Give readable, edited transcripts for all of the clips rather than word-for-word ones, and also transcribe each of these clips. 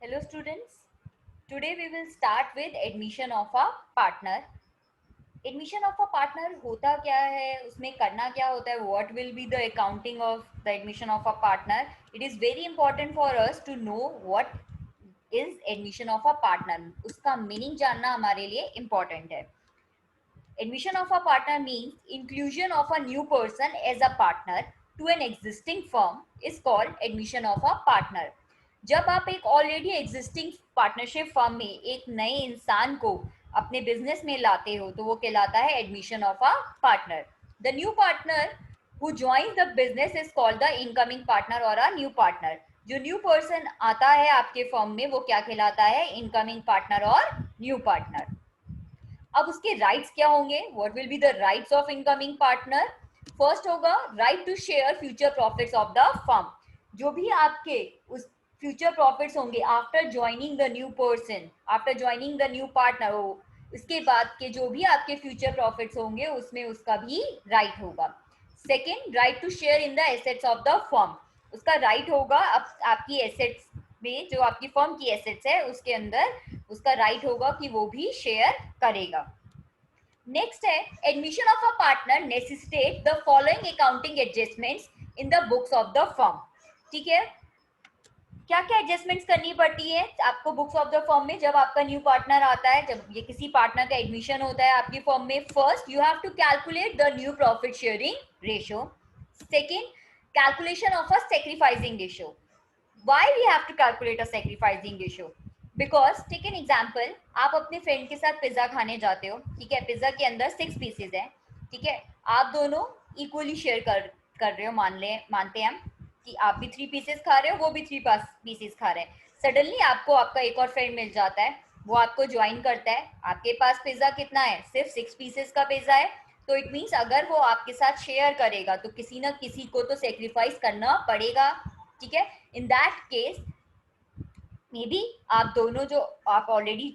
Hello students. Today we will start with admission of a partner. Admission of a partner होता क्या है, उसमें करना क्या होता है, what will be the accounting of the admission of a partner. It is very important for us to know what is admission of a partner. उसका meaning जानना हमारे लिए important है. Admission of a partner means inclusion of a new person as a partner to an existing firm is called admission of a partner. जब आप एक already existing partnership firm में एक नए इंसान को अपने बिजनेस में लाते हो तो वो कहलाता है admission of a partner. The new partner who joins the business is called the incoming partner और अ न्यू पार्टनर. जो न्यू पर्सन आता है आपके फर्म में वो क्या कहलाता है, इनकमिंग पार्टनर और न्यू पार्टनर. अब उसके राइट्स क्या होंगे, what will be the rights of incoming partner. First होगा right to share future profits of the firm. जो भी आपके उस फ्यूचर प्रॉफिट्स होंगे after joining the new person, after joining the new partner हो, इसके बाद के जो भी आपके फ्यूचर प्रॉफिट्स होंगे उसमें उसका भी राइट होगा. Second, right to share in the assets of the firm. उसका राइट होगा आपकी एसेट्स में, जो आपकी फर्म की एसेट्स है उसके अंदर उसका राइट होगा कि वो भी शेयर करेगा. नेक्स्ट है admission of a partner necessitate the following accounting adjustments in the books of the firm. ठीक है, क्या क्या एडजस्टमेंट्स करनी पड़ती है आपको बुक्स ऑफ द फर्म में जब आपका न्यू पार्टनर आता है, जब ये किसी पार्टनर का एडमिशन होता है आपकी फर्म में. First, you have to calculate the new profit sharing ratio. Second, calculation of a sacrificing ratio. Why we have to calculate a sacrificing ratio? Because take an example, आप अपने friend के साथ pizza खाने जाते हो. ठीक है, पिज्जा के अंदर 6 पीसेज है. ठीक है, आप दोनों इक्वली शेयर कर रहे हो, मानते हैं हम कि आप भी 3 पीसेस खा रहे हो, वो भी 3 पीसेस खा रहे हैं. सडनली आपको आपका एक और फ्रेंड मिल जाता है, वो आपको ज्वाइन करता है. आपके पास पिज्जा कितना है, सिर्फ 6 पीसेस का पिज्जा है. तो इट मीन्स अगर वो आपके साथ शेयर करेगा तो किसी ना किसी को तो सेक्रीफाइस करना पड़ेगा. ठीक है, इन दैट केस मे बी आप दोनों, जो आप ऑलरेडी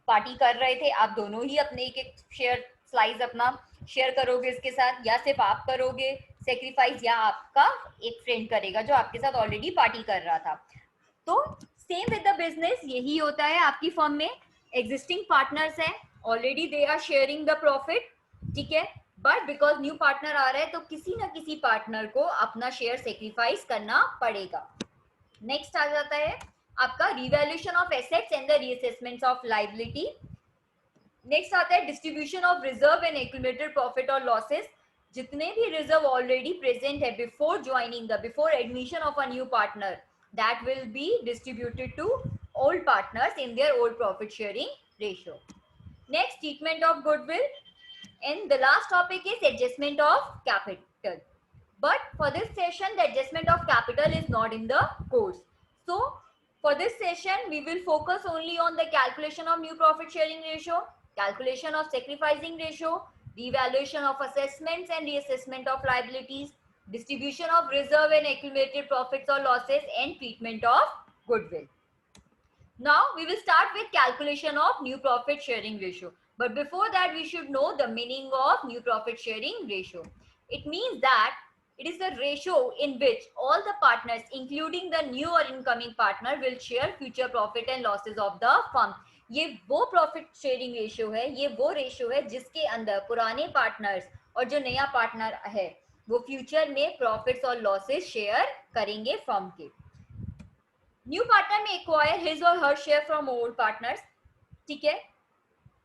पार्टी कर रहे थे, आप दोनों ही अपने एक एक शेयर स्लाइस अपना शेयर करोगे इसके साथ, या सिर्फ आप करोगे सेक्रीफाइस, या आपका एक फ्रेंड करेगा जो आपके साथ ऑलरेडी पार्टी कर रहा था. तो सेम विद द बिजनेस यही होता है. आपकी फर्म में एग्जिस्टिंग पार्टनर्स हैं, already they are sharing the profit. ठीक है, बट बिकॉज न्यू पार्टनर आ रहा है तो किसी ना किसी पार्टनर को अपना शेयर सेक्रीफाइस करना पड़ेगा. नेक्स्ट आ जाता है आपका revaluation of assets and the reassessment of liability. Next आता है distribution of reserve and accumulated profit और लॉसेस. जितने भी रिजर्व ऑलरेडी प्रेजेंट है before admission of a new partner, that will be distributed to old partners in their old profit sharing ratio. Next, treatment of goodwill, and the last topic is adjustment of capital. But for this session the adjustment of capital is not in the course. So for this session we will focus only on the calculation of new profit sharing ratio, calculation of sacrificing ratio, revaluation of assessments and reassessment of liabilities, distribution of reserve and accumulated profits or losses, and treatment of goodwill. Now we will start with calculation of new profit sharing ratio. But before that we should know the meaning of new profit sharing ratio. It means that it is the ratio in which all the partners including the new or incoming partner will share future profit and losses of the firm. ये वो profit sharing ratio है, ये वो ratio है जिसके अंदर पुराने partners और जो नया पार्टनर है वो फ्यूचर में प्रॉफिट्स और लॉसेस शेयर करेंगे फर्म के. न्यू पार्टनर में एक्वायर हिज और हर शेयर फ्रॉम ओल्ड पार्टनर्स. ठीक है,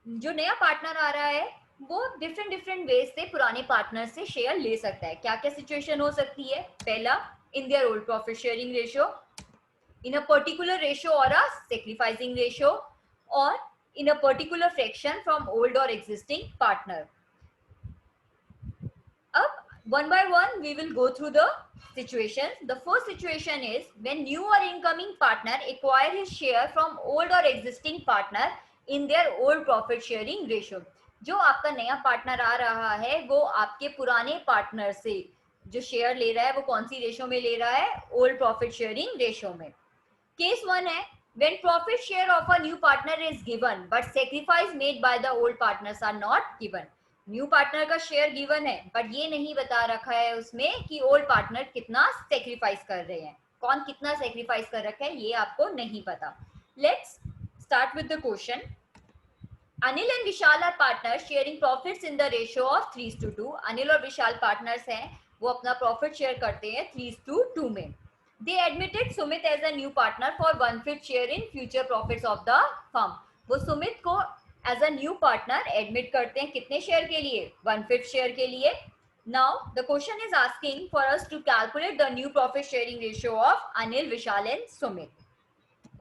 जो नया पार्टनर आ रहा है वो डिफरेंट वेज से पुराने पार्टनर से शेयर ले सकता है. क्या क्या सिचुएशन हो सकती है. पहला, in their old profit sharing ratio, in a particular ratio or a sacrificing ratio, or in a particular fraction from old or existing partner. Up one by one we will go through the situations. The first situation is when new or incoming partner acquire his share from old or existing partner in their old profit sharing ratio. जो आपका नया partner आ रहा है वो आपके पुराने partner से जो शेयर ले रहा है वो कौन सी रेशियो में ले रहा है, ओल्ड प्रॉफिट शेयरिंग रेशियो में. केस 1 है when profit share of a new partner is given but sacrifice made by the old partners are not given. New partner का शेयर गिवन है बट ये नहीं बता रखा है उसमें कि ओल्ड पार्टनर कितना सेक्रीफाइस कर रहे हैं, कौन कितना सेक्रीफाइस कर रखा है ये आपको नहीं पता. Let's start with the question. Anil and Vishal are partners sharing profits in the ratio of 3:2. Anil और विशाल partners हैं, वो अपना profit share करते हैं 3:2 में. They admitted Sumit as a new partner for 1/5 share in future profits of the firm. वो सुमित को as a new partner admit करते हैं कितने share के लिए? 1/5 share के लिए. Now the question is asking for us to calculate the new profit sharing ratio of Anil, Vishal and Sumit.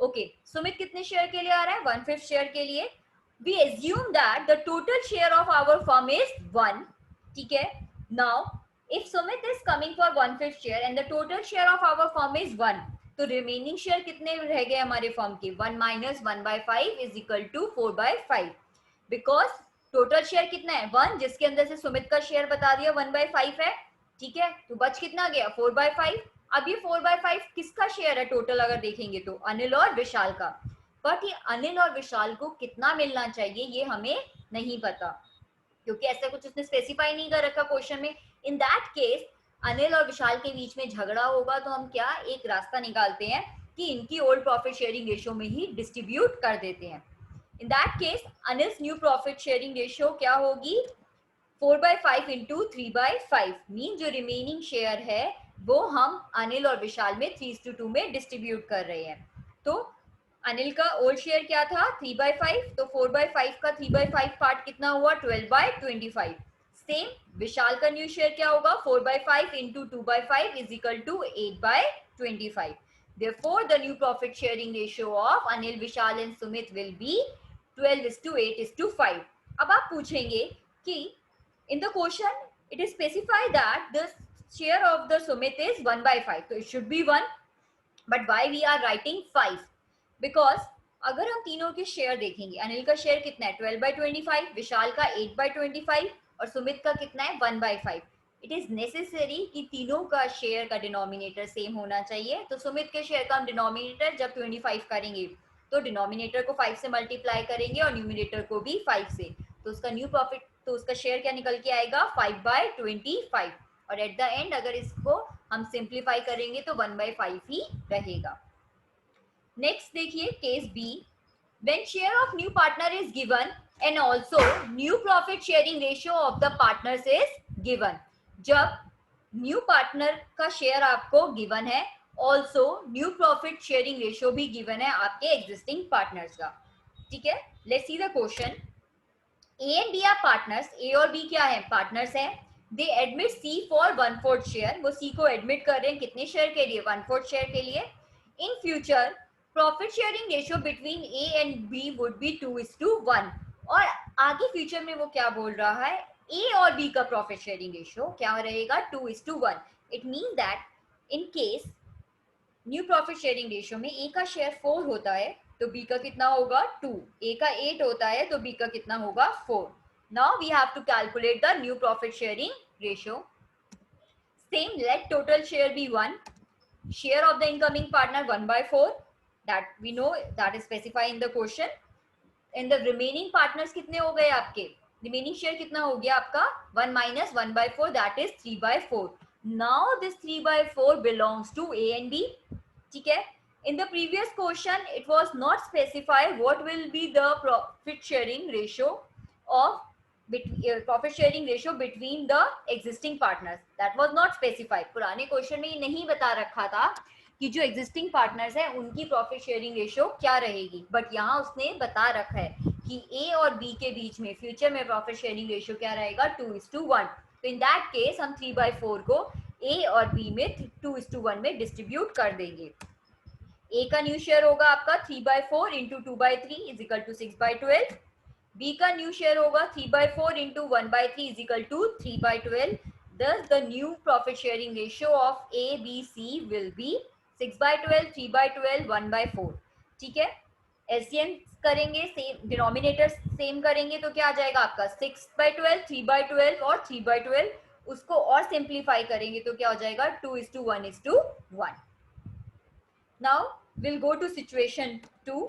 Okay, Sumit कितने शेयर के लिए आ रहा है? 1/5 शेयर के लिए. We assume that the total share of our firm is 1. ठीक है. Now if Sumit is coming for 1/5 share and the total share of our firm is 1, तो रिमेनिंग शेयर कितने रह गए हमारे फर्म के? 1 minus 1/5 is equal to 4/5. Because total share कितना है? 1, जिसके अंदर से सुमित का शेयर बता दिया 1/5 है. ठीक है, तो बच कितना गया? 4/5. अब ये 4/5 किसका शेयर है टोटल? अगर देखेंगे तो अनिल और विशाल का. बट ये अनिल और विशाल को कितना मिलना चाहिए ये हमें नहीं पता, क्योंकि ऐसा कुछ उसने स्पेसिफाई नहीं कर रखा क्वेश्चन में. इन दैट केस अनिल और विशाल के बीच में झगड़ा होगा, तो हम क्या एक रास्ता निकालते हैं कि इनकी ओल्ड प्रॉफिट शेयरिंग रेशियो में ही डिस्ट्रीब्यूट कर देते हैं. इन that case Anil's new profit sharing ratio क्या होगी? 4/5 इंटू 3/5. मीन जो रिमेनिंग शेयर है वो हम अनिल और विशाल में 3:2 में डिस्ट्रीब्यूट कर रहे हैं. तो अनिल का ओल्ड शेयर क्या था? 3/5. तो 4/5 का 3/5 पार्ट कितना हुआ? 12/25. सेम विशाल का न्यू शेयर क्या होगा? 4/5 into 2/5 is equal to 8/25. Therefore, the new profit sharing ratio of Anil, Vishal and Sumit will be 12:8:5. अब आप पूछेंगे कि in the question it is specified that the share of the Sumit is 1/5, so it should be 1. But why we are writing 5? Because अगर हम तीनों के share देखेंगे, अनिल का शेयर कितना है? 12/25, विशाल का 8/25 और सुमित का कितना है? 1/5. इट इज नेसेसरी कि तीनों का शेयर का डिनोमिनेटर सेम होना चाहिए. तो सुमित के शेयर का हम डिनोमिनेटर जब 25 करेंगे तो डिनोमिनेटर को 5 से मल्टीप्लाई करेंगे और न्यूमिनेटर को भी 5 से. तो उसका न्यू प्रॉफिट, तो उसका शेयर क्या निकल के आएगा? 5/25. और एट द एंड अगर इसको हम सिंप्लीफाई करेंगे तो 1/5 ही रहेगा. नेक्स्ट देखिए case B. When share of new partner is given and also new profit sharing ratio of the partners is given. जब न्यू पार्टनर का शेयर आपको गिवन है, also new profit sharing ratio भी given है आपके existing partners का. ठीक है, let's see the question. A and B are partners. A और बी क्या है? पार्टनर्स हैं. They admit C for 1/4 share. वो सी को एडमिट कर रहे हैं कितने शेयर के लिए? 1/4 शेयर के लिए. In future profit sharing ratio between A and B would be 2:1. और आगे फ्यूचर में वो क्या बोल रहा है? ए और बी का प्रॉफिट शेयरिंग रेशियो क्या रहेगा? 2:1. It mean that in case new profit sharing ratio में ए का शेयर 4 होता है तो बी का कितना होगा? 2. ए का 8 होता है तो बी का कितना होगा? 4. Now we have to calculate the new profit sharing ratio. Same, let total share be 1. Share of the incoming partner 1/4, that we know, that is specified in the question. And the remaining partners कितने हो गए आपके? Remaining share कितना हो गया आपका? 1 minus 1/4, that is 3/4. Now this 3/4 belongs to A and B. ठीक है. In the previous question, it was not specified what will be the profit sharing ratio of profit sharing ratio between the existing partners. That was not specified. पुराने question में ये नहीं बता रखा था कि जो एग्जिस्टिंग पार्टनर्स हैं उनकी प्रॉफिट शेयरिंग रेशियो क्या रहेगी. बट यहाँ उसने बता रखा है कि ए और बी के बीच में फ्यूचर में प्रॉफिट शेयरिंग रेशियो क्या रहेगा? 2:1. तो इन दैट केस हम 3/4 को ए और बी में 2:1 में डिस्ट्रीब्यूट कर देंगे. ए का न्यू शेयर होगा आपका 3/4 into 2/3 is equal to 6/12. B का न्यू शेयर होगा 3/4 into 1/3 is equal to 3/12. Thus the new profit sharing ratio of A, B, C will be 6/12, 3/12, 1/4. ठीक है. एलसीएम करेंगे, सेम डिनोमिनेटर सेम करेंगे तो क्या आ जाएगा आपका? 6/12, 3/12 और 3/12. उसको और सिंप्लीफाई करेंगे तो क्या हो जाएगा? 2:1:1. Now we'll go to situation 2.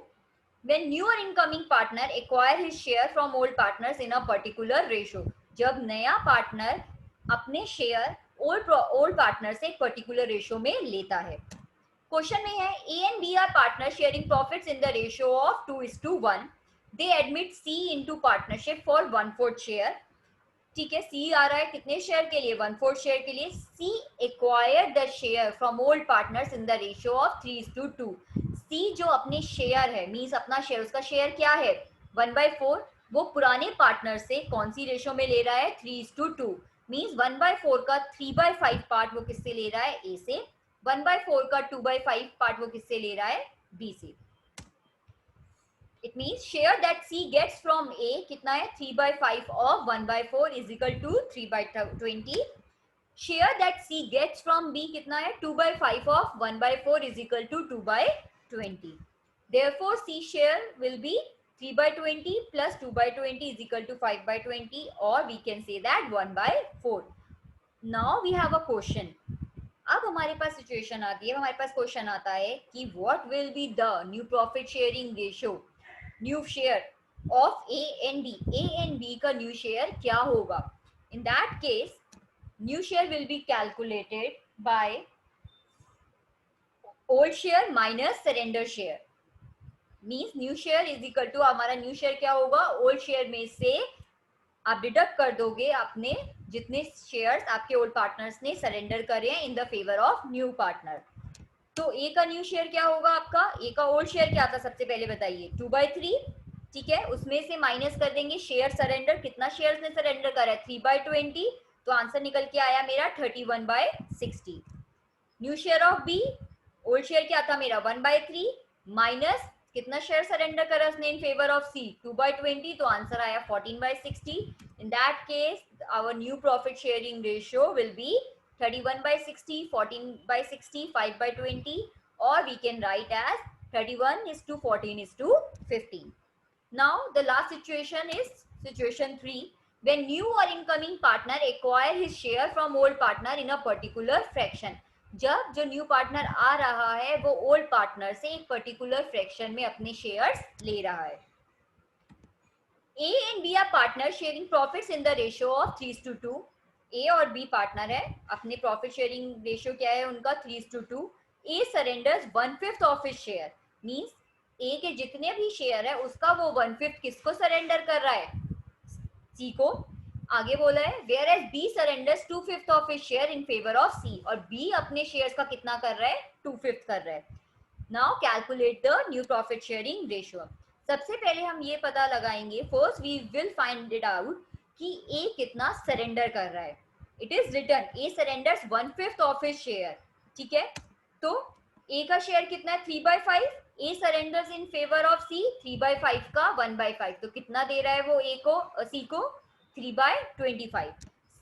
When new or incoming partner acquire his share from old partners in a particular ratio. जब नया पार्टनर अपने शेयर ओल्ड पार्टनर से एक पर्टिकुलर रेशियो में लेता है. क्वेश्चन में है A and B are partner sharing profits in the ratio of 2:1. They admit C into partnership for 1/4 share. ठीक है, सी आ रहा है कितने शेयर के लिए? 1/4 शेयर के लिए. C acquired the share from old partners in the ratio of 3:2. C जो अपने शेयर है, मीन्स अपना शेयर, उसका शेयर क्या है? 1/4. वो पुराने पार्टनर से कौन सी रेशियो में ले रहा है? 3:2. मीन्स 1/4 का 3/5 पार्ट वो किससे ले रहा है? ए से. 1/4 का 2/5 पार्ट वो किससे ले रहा है? बी से. It means share that C gets from A कितना है? 3/5 of 1/4 is equal to 3/20. Share that C gets from B कितना है? 2/5 of 1/4 is equal to 2/20. Therefore, C share will be 3/20 plus 2/20 is equal to 5/20, or we can say that 1/4. Now we have a question. अब हमारे पास situation आती है, हमारे पास question आता है कि what will be the new profit sharing ratio, new share of A and B. A and B का new share क्या होगा? In that case new share will be calculated by old share minus surrender share. Means new share is equal to, हमारा new share क्या होगा? Old share में से आप deduct कर दोगे आपने जितने शेयर्स आपके ओल्ड पार्टनर्स ने सरेंडर करे हैं in the favour of new partner. तो ए का न्यू शेयर क्या होगा आपका? ए का ओल्ड शेयर क्या था सबसे पहले बताइए? 2/3. ठीक है, उसमें से माइनस कर देंगे शेयर सरेंडर. कितना शेयर्स ने सरेंडर करा है? 3/20. तो आंसर निकल के आया मेरा 31/60. New share of B, old share क्या था मेरा? 1/3 माइनस कितना शेयर सरेंडर करा उसने इन फेवर ऑफ सी? 2/20. तो आंसर आया 14/60. In that case our new profit sharing ratio will be 31/60, 14/60, 5/20, or we can write as 31:14:15. Now the last situation is situation 3. When new or incoming partner acquire his share from old partner in a particular fraction. जब जो new partner आ रहा है वो old partner से एक particular fraction में अपने शेयर्स ले रहा है. A and B are partner sharing profits in the ratio of 3:2. A और बी पार्टनर है, अपने प्रॉफिट शेयरिंग रेशियो क्या है उनका? 3:2. A surrenders 1/5 of his share. Means A के जितने भी शेयर है उसका वो 1/5 किसको सरेंडर कर रहा है? सी को. आगे बोला है whereas B surrenders 2/5 of his share in favour of C. और बी अपने शेयर्स का कितना कर रहा है? 2/5 कर रहा है. Now calculate the new profit sharing ratio. सबसे पहले हम ये पता लगाएंगे, first we will find it out कि ए कितना सरेंडर कर रहा है. It is written A surrenders 1/5 of his share. ठीक है, तो ए का शेयर कितना है? 3/5. A surrenders in favour of C 3/5 का 1/5. तो कितना दे रहा है वो ए को, सी को? 3/25.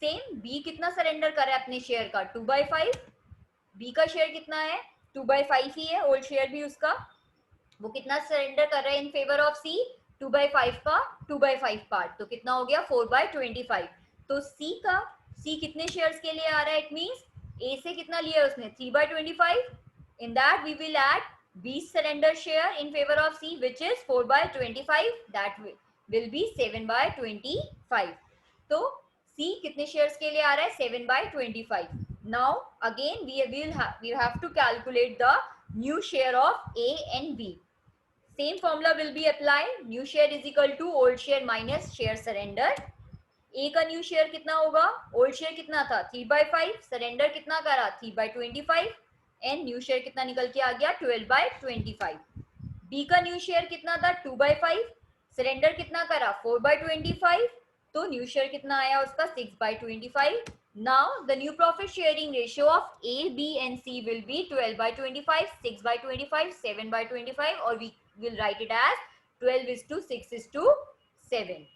सेम बी कितना सरेंडर कर रहा है अपने शेयर का? 2/5. बी का शेयर कितना है? 2/5 ही है, ओल्ड शेयर भी उसका. वो कितना सरेंडर कर रहा है इन फेवर ऑफ सी? 2/5 का 2/5 पार्ट. तो कितना हो गया? 4/25. तो सी कितने शेयर्स के लिए आ रहा है? इट मींस ए से कितना लिया उसने? 3/25. In that we will add B surrender share in favour of C which is 4/25. That will be 7/25. तो सी कितने शेयर्स के लिए आ रहा है? 7/25. Now again we have to calculate the new share of A and B. Same formula will be applied. New share is equal to old share minus share surrender. A का new share कितना होगा? Old share कितना था? 3/5. Surrender कितना करा? 3/25. And new share कितना निकल के आ गया? 12/25. बी का न्यू शेयर कितना था? 2/5. सरेंडर कितना करा? 4/25. तो न्यू शेयर कितना आया उसका? 6/25. Now the new profit sharing ratio of A, B and C will be 12/25, 6/25, 7/25, or we will write it as 12:6:7.